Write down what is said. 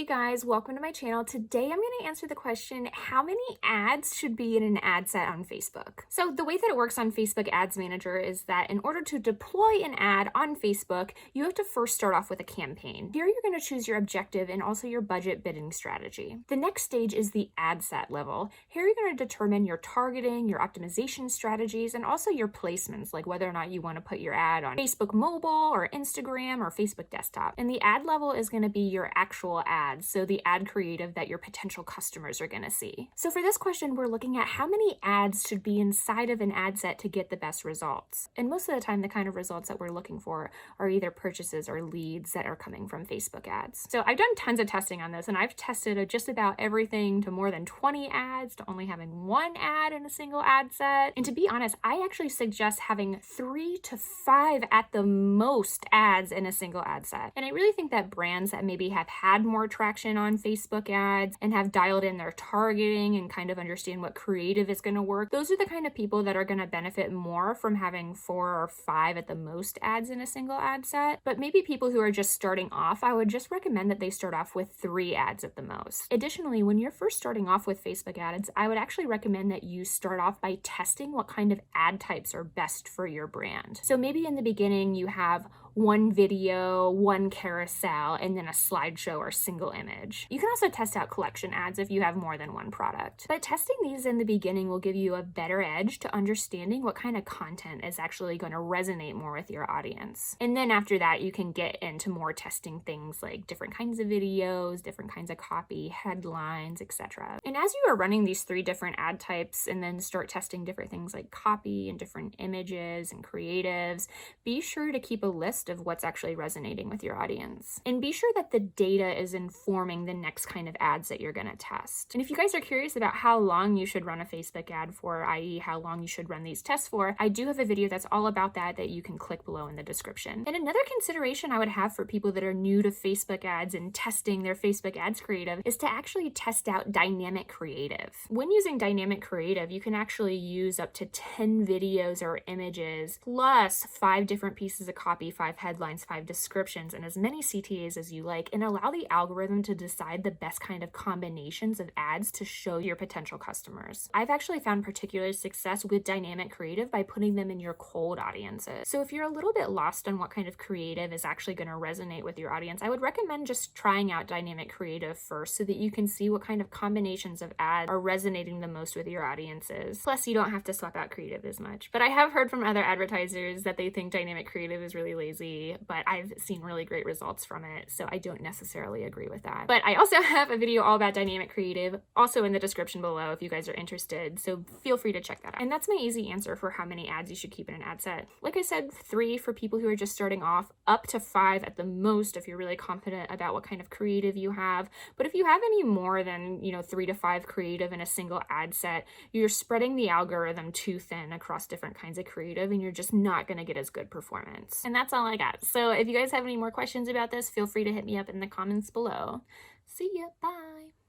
Hey guys, welcome to my channel. Today I'm going to answer the question, how many ads should be in an ad set on Facebook? So the way that it works on Facebook Ads Manager is that in order to deploy an ad on Facebook, you have to first start off with a campaign. Here you're going to choose your objective and also your budget bidding strategy. The next stage is the ad set level. Here you're going to determine your targeting, your optimization strategies, and also your placements, like whether or not you want to put your ad on Facebook mobile or Instagram or Facebook desktop. And the ad level is going to be your actual ads, so the ad creative that your potential customers are going to see. So for this question, we're looking at how many ads should be inside of an ad set to get the best results. And most of the time, the kind of results that we're looking for are either purchases or leads that are coming from Facebook ads. So I've done tons of testing on this, and I've tested just about everything to more than 20 ads to only having one ad in a single ad set. And to be honest, I actually suggest having 3 to 5 at the most ads in a single ad set. And I really think that brands that maybe have had more traction on Facebook ads and have dialed in their targeting and kind of understand what creative is going to work, those are the kind of people that are going to benefit more from having 4 or 5 at the most ads in a single ad set. But maybe people who are just starting off, I would just recommend that they start off with 3 ads at the most. Additionally, when you're first starting off with Facebook ads, I would actually recommend that you start off by testing what kind of ad types are best for your brand. So maybe in the beginning you have one video, one carousel, and then a slideshow or single image. You can also test out collection ads if you have more than one product. But testing these in the beginning will give you a better edge to understanding what kind of content is actually going to resonate more with your audience. And then after that, you can get into more testing things like different kinds of videos, different kinds of copy, headlines, etc. And as you are running these 3 different ad types and then start testing different things like copy and different images and creatives, be sure to keep a list of what's actually resonating with your audience. And be sure that the data is informing the next kind of ads that you're going to test. And if you guys are curious about how long you should run a Facebook ad for, i.e. how long you should run these tests for, I do have a video that's all about that you can click below in the description. And another consideration I would have for people that are new to Facebook ads and testing their Facebook ads creative is to actually test out dynamic creative. When using dynamic creative, you can actually use up to 10 videos or images plus 5 different pieces of copy, 5 headlines, 5 descriptions, and as many CTAs as you like, and allow the algorithm to decide the best kind of combinations of ads to show your potential customers. I've actually found particular success with dynamic creative by putting them in your cold audiences. So if you're a little bit lost on what kind of creative is actually going to resonate with your audience, I would recommend just trying out dynamic creative first so that you can see what kind of combinations of ads are resonating the most with your audiences. Plus, you don't have to swap out creative as much. But I have heard from other advertisers that they think dynamic creative is really lazy, but I've seen really great results from it, so I don't necessarily agree with that. But I also have a video all about dynamic creative, also in the description below if you guys are interested, so feel free to check that out. And that's my easy answer for how many ads you should keep in an ad set. Like I said, 3 for people who are just starting off, up to 5 at the most if you're really confident about what kind of creative you have. But if you have any more than, 3 to 5 creative in a single ad set, you're spreading the algorithm too thin across different kinds of creative and you're just not going to get as good performance. And that's all I got. So if you guys have any more questions about this, feel free to hit me up in the comments below. See ya, bye!